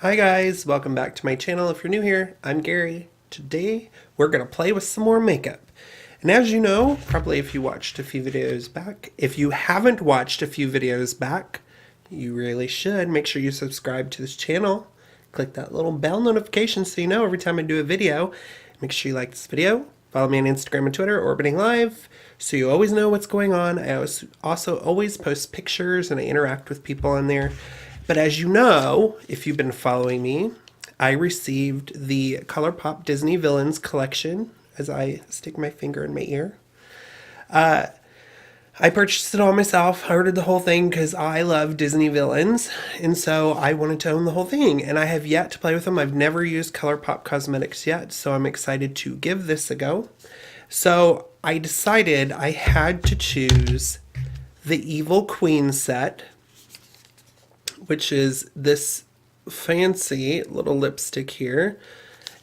Hi guys, welcome back to my channel. If you're new here, I'm Gary. Today we're going to play with some more makeup. And as you know, probably if you watched a few videos back, if you haven't watched a few videos back, you really should. Make sure you subscribe to this channel. Click that little bell notification so you know every time I do a video. Make sure you like this video. Follow me on Instagram and Twitter, Orbiting Live, so you always know what's going on. I also always post pictures and I interact with people on there. But as you know, if you've been following me, I received the Colourpop Disney Villains collection as I stick my finger in my ear. I purchased it all myself. I ordered the whole thing because I love Disney villains, and so I wanted to own the whole thing, and I have yet to play with them. I've never used Colourpop Cosmetics yet, so I'm excited to give this a go. So I decided I had to choose the Evil Queen set, which is this fancy little lipstick here.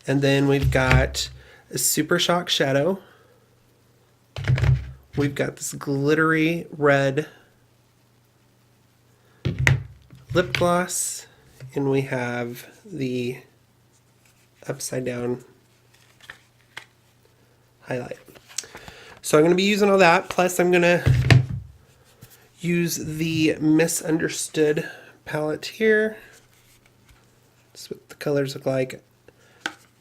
And then we've got a Super Shock Shadow. We've got this glittery red lip gloss. And we have the upside down highlight. So I'm going to be using all that. Plus I'm going to use the Misunderstood palette here. That's what the colors look like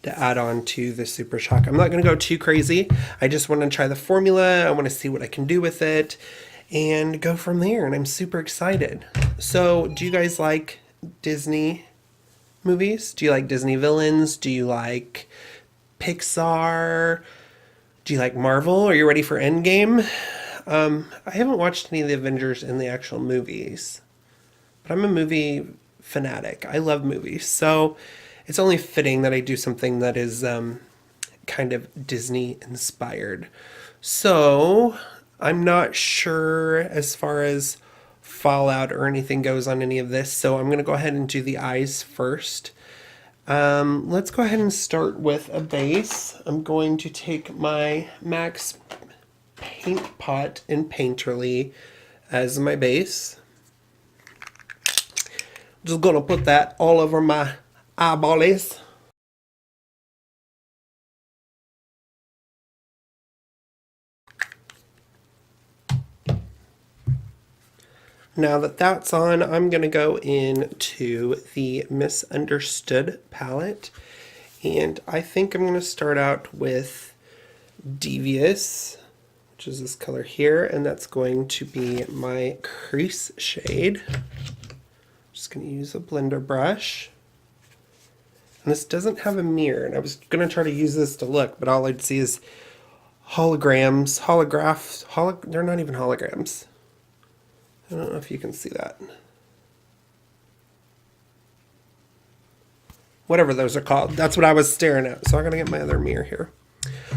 to add on to the Super Shock. I'm not going to go too crazy. I just want to try the formula. I want to see what I can do with it and go from there. And I'm super excited. So do you guys like Disney movies? Do you like Disney villains? Do you like Pixar? Do you like Marvel? Are you ready for Endgame? I haven't watched any of the Avengers in the actual movies, but I'm a movie fanatic. I love movies, so it's only fitting that I do something that is kind of Disney inspired. So I'm not sure as far as fallout or anything goes on any of this, so I'm going to go ahead and do the eyes first. Let's go ahead and start with a base. I'm going to take my MAC's Paint Pot in Painterly as my base. Just gonna put that all over my eyeballs. Now that that's on, I'm gonna go into the Misunderstood palette, and I think I'm gonna start out with Devious, which is this color here, and that's going to be my crease shade. Just going to use a blender brush. And this doesn't have a mirror, and I was going to try to use this to look, but all I'd see is holograms, they're not even holograms. I don't know if you can see that. Whatever those are called. That's what I was staring at. So I'm going to get my other mirror here.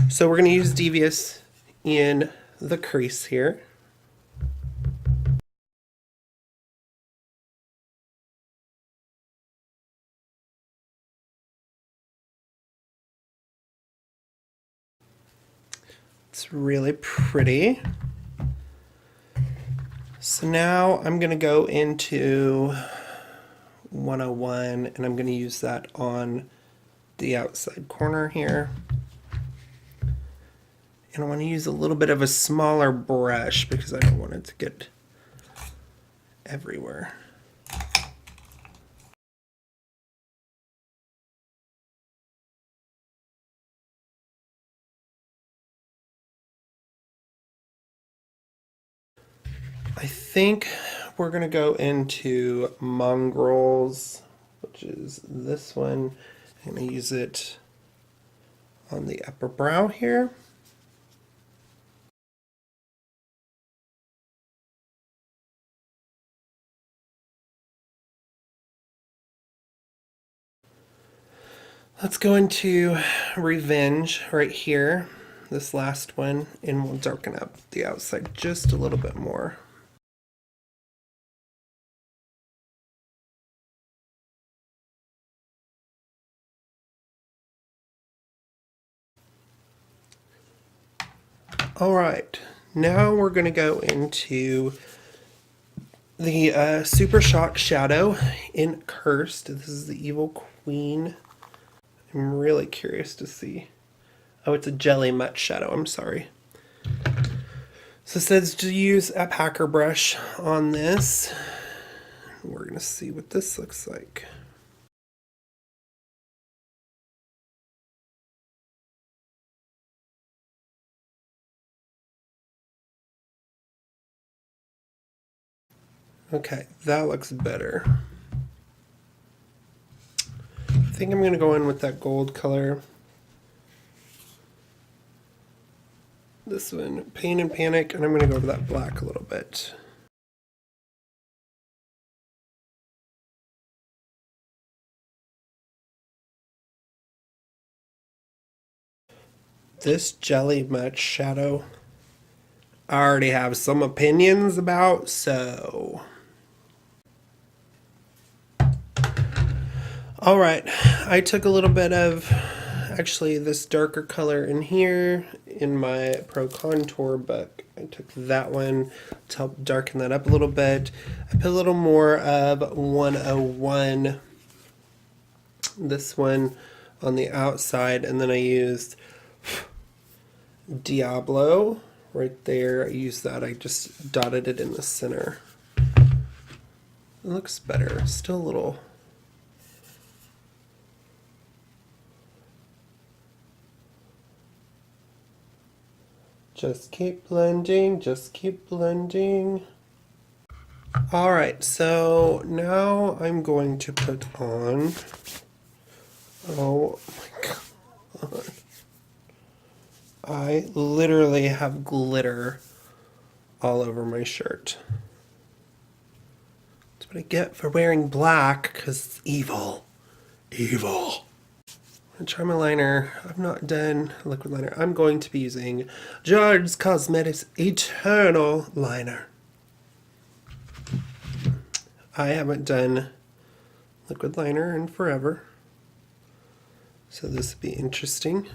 So we're going to use Devious in the crease here. It's really pretty. So now I'm going to go into 101 and I'm going to use that on the outside corner here. And I want to use a little bit of a smaller brush because I don't want it to get everywhere. I think we're going to go into Mongrels, which is this one. I'm going to use it on the upper brow here. Let's go into Revenge right here, this last one, and we'll darken up the outside just a little bit more. All right, now we're going to go into the Super Shock Shadow in Cursed. This is the Evil Queen. I'm really curious to see. Oh, it's a Jelly Matte Shadow. I'm sorry. So it says to use a packer brush on this. We're going to see what this looks like. Okay, that looks better. I think I'm going to go in with that gold color. This one, Pain and Panic, and I'm going to go over that black a little bit. This Jelly Matte Shadow I already have some opinions about, so... Alright, I took a little bit of, actually, this darker color in here in my Pro Contour book. I took that one to help darken that up a little bit. I put a little more of 101, this one on the outside, and then I used Diablo right there. I used that, I just dotted it in the center. It looks better, still a little... Just keep blending, just keep blending. Alright, so now I'm going to put on, oh my god, I literally have glitter all over my shirt. That's what I get for wearing black, because it's evil. Evil. I'm gonna try my liner. I've not done liquid liner. I'm going to be using Gerard's Cosmetics Eternal Liner. I haven't done liquid liner in forever, so this will be interesting.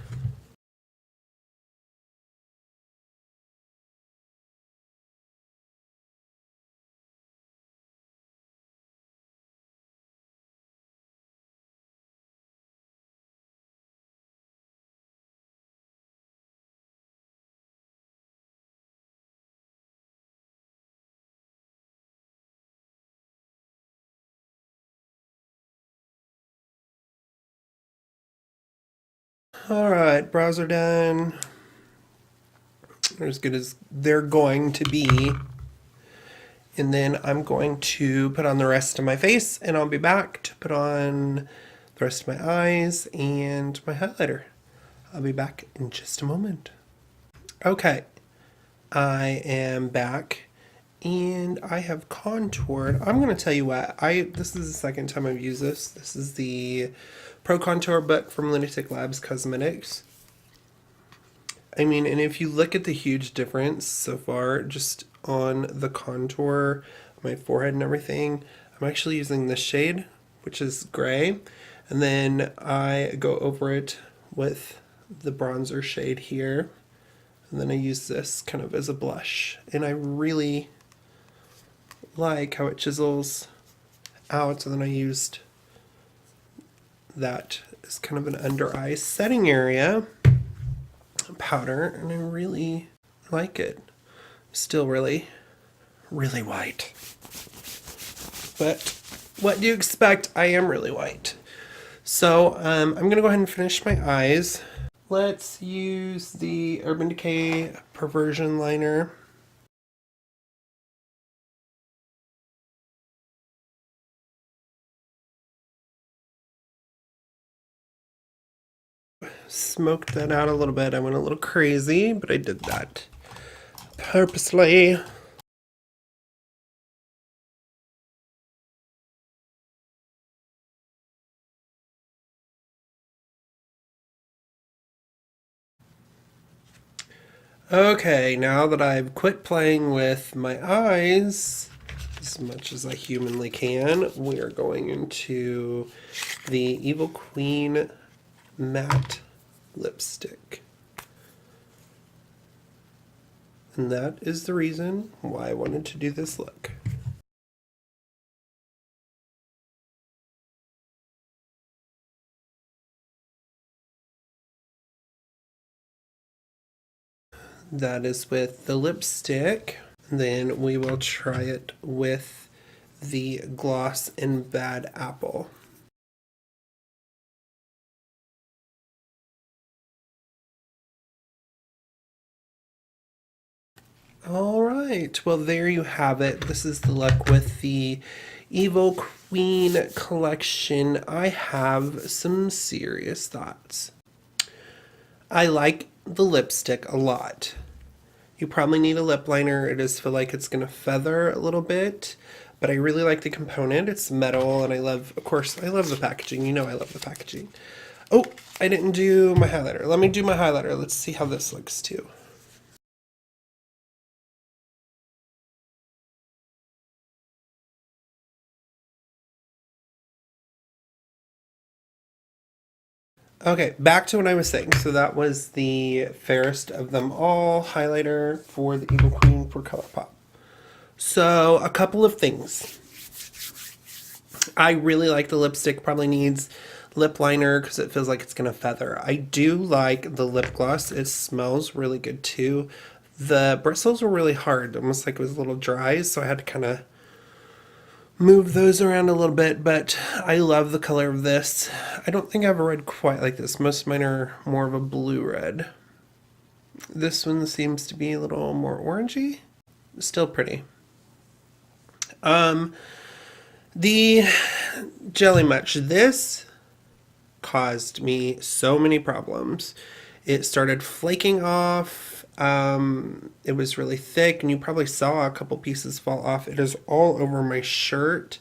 Alright, brows are done. They're as good as they're going to be. And then I'm going to put on the rest of my face, and I'll be back to put on the rest of my eyes and my highlighter. I'll be back in just a moment. Okay, I am back, and I have contoured. I'm going to tell you what, this is the second time I've used this. This is the Pro Contour book from Lunatick Cosmetics. I mean, and if you look at the huge difference so far, just on the contour, my forehead and everything, I'm actually using this shade, which is gray, and then I go over it with the bronzer shade here, and then I use this kind of as a blush, and I really like how it chisels out, and then I used that as kind of an under eye setting area powder, and I really like it. Still really white, but what do you expect? I am really white. So I'm gonna go ahead and finish my eyes. Let's use the Urban Decay Perversion liner. Smoked that out a little bit. I went a little crazy, but I did that purposely. Okay, now that I've quit playing with my eyes as much as I humanly can, we are going into the Evil Queen matte lipstick. And that is the reason why I wanted to do this look. That is with the lipstick. Then we will try it with the gloss in Bad Apple. All right, well there you have it. This is the look with the Evil Queen collection. I have some serious thoughts. I like the lipstick a lot. You probably need a lip liner. It does feel like it's going to feather a little bit, but I really like the component. It's metal, and I love, of course, I love the packaging. You know I love the packaging. Oh, I didn't do my highlighter. Let me do my highlighter. Let's see how this looks too. Okay, back to what I was saying. So that was the fairest of them all highlighter for the Evil Queen for Colourpop. So a couple of things. I really like the lipstick. Probably needs lip liner because it feels like it's going to feather. I do like the lip gloss. It smells really good too. The bristles were really hard, almost like it was a little dry, so I had to kind of move those around a little bit, but I love the color of this. I don't think I have a red quite like this. Most of mine are more of a blue red. This one seems to be a little more orangey. Still pretty. The Jelly Much. This caused me so many problems. It started flaking off. It was really thick, and you probably saw a couple pieces fall off. It is all over my shirt.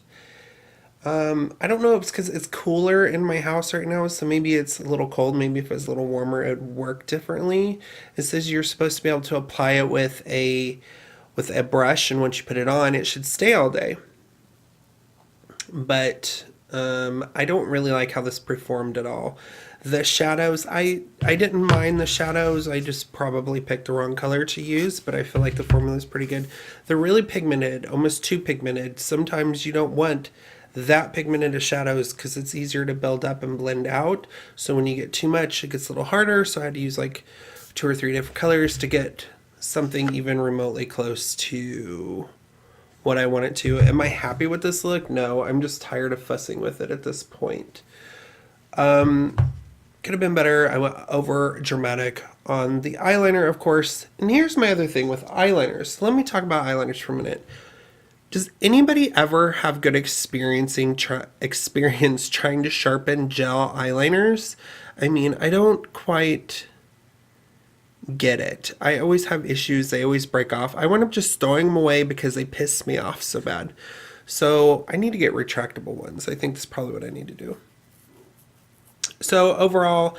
I don't know if it's because it's cooler in my house right now, so maybe it's a little cold. Maybe if it was a little warmer, it would work differently. It says you're supposed to be able to apply it with a brush, and once you put it on, it should stay all day. But I don't really like how this performed at all. The shadows, I didn't mind the shadows. I just probably picked the wrong color to use, but I feel like the formula is pretty good. They're really pigmented, almost too pigmented. Sometimes you don't want that pigmented of shadows because it's easier to build up and blend out. So when you get too much, it gets a little harder. So I had to use like 2 or 3 different colors to get something even remotely close to what I want it to. Am I happy with this look? No, I'm just tired of fussing with it at this point. Could have been better. I went over dramatic on the eyeliner, of course. And here's my other thing with eyeliners. Let me talk about eyeliners for a minute. Does anybody ever have good experience trying to sharpen gel eyeliners? I mean, I don't quite get it. I always have issues. They always break off. I wind up just throwing them away because they piss me off so bad. So I need to get retractable ones. I think that's probably what I need to do. So overall,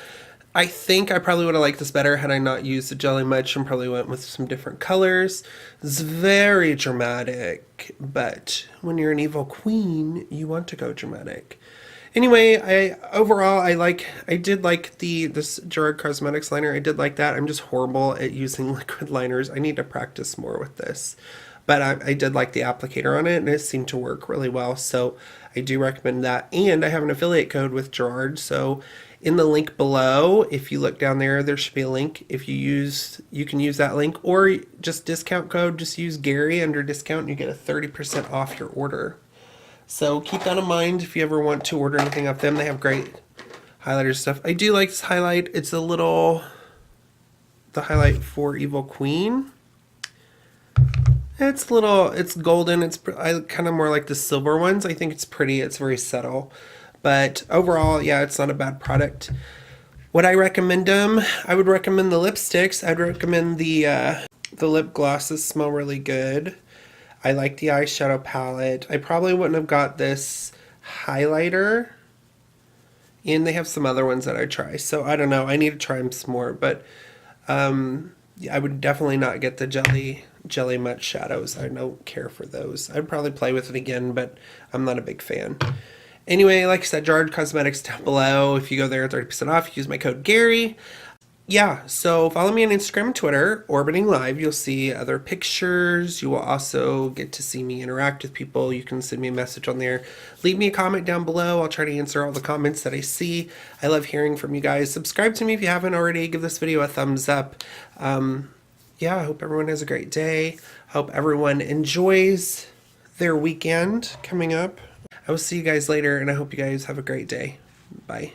I think I probably would have liked this better had I not used the jelly much and probably went with some different colors. It's very dramatic, but when you're an evil queen, you want to go dramatic. Anyway, overall I did like this Gerard Cosmetics liner. I did like that. I'm just horrible at using liquid liners. I need to practice more with this. But I did like the applicator on it, and it seemed to work really well. So I do recommend that. And I have an affiliate code with Gerard. So in the link below, if you look down there, there should be a link. If you can use that link, or just discount code, just use Gary under discount, and you get a 30% off your order. So keep that in mind if you ever want to order anything off them. They have great highlighter stuff. I do like this highlight. It's the highlight for Evil Queen. It's golden. I kind of more like the silver ones. I think it's pretty. It's very subtle. But overall, yeah, it's not a bad product. Would I recommend them? I would recommend the lipsticks. I'd recommend the lip glosses. Smell really good. I like the eyeshadow palette. I probably wouldn't have got this highlighter. And they have some other ones that I try. So I don't know. I need to try them some more. But I would definitely not get the Jelly Much shadows. I don't care for those. I'd probably play with it again, but I'm not a big fan. Anyway, like I said, Gerard Cosmetics down below. If you go there, 30% off. Use my code Gary. Yeah, so follow me on Instagram and Twitter, Orbiting Live. You'll see other pictures. You will also get to see me interact with people. You can send me a message on there. Leave me a comment down below. I'll try to answer all the comments that I see. I love hearing from you guys. Subscribe to me if you haven't already. Give this video a thumbs up. Yeah, yeah, I hope everyone has a great day. Hope everyone enjoys their weekend coming up. I will see you guys later, and I hope you guys have a great day. Bye.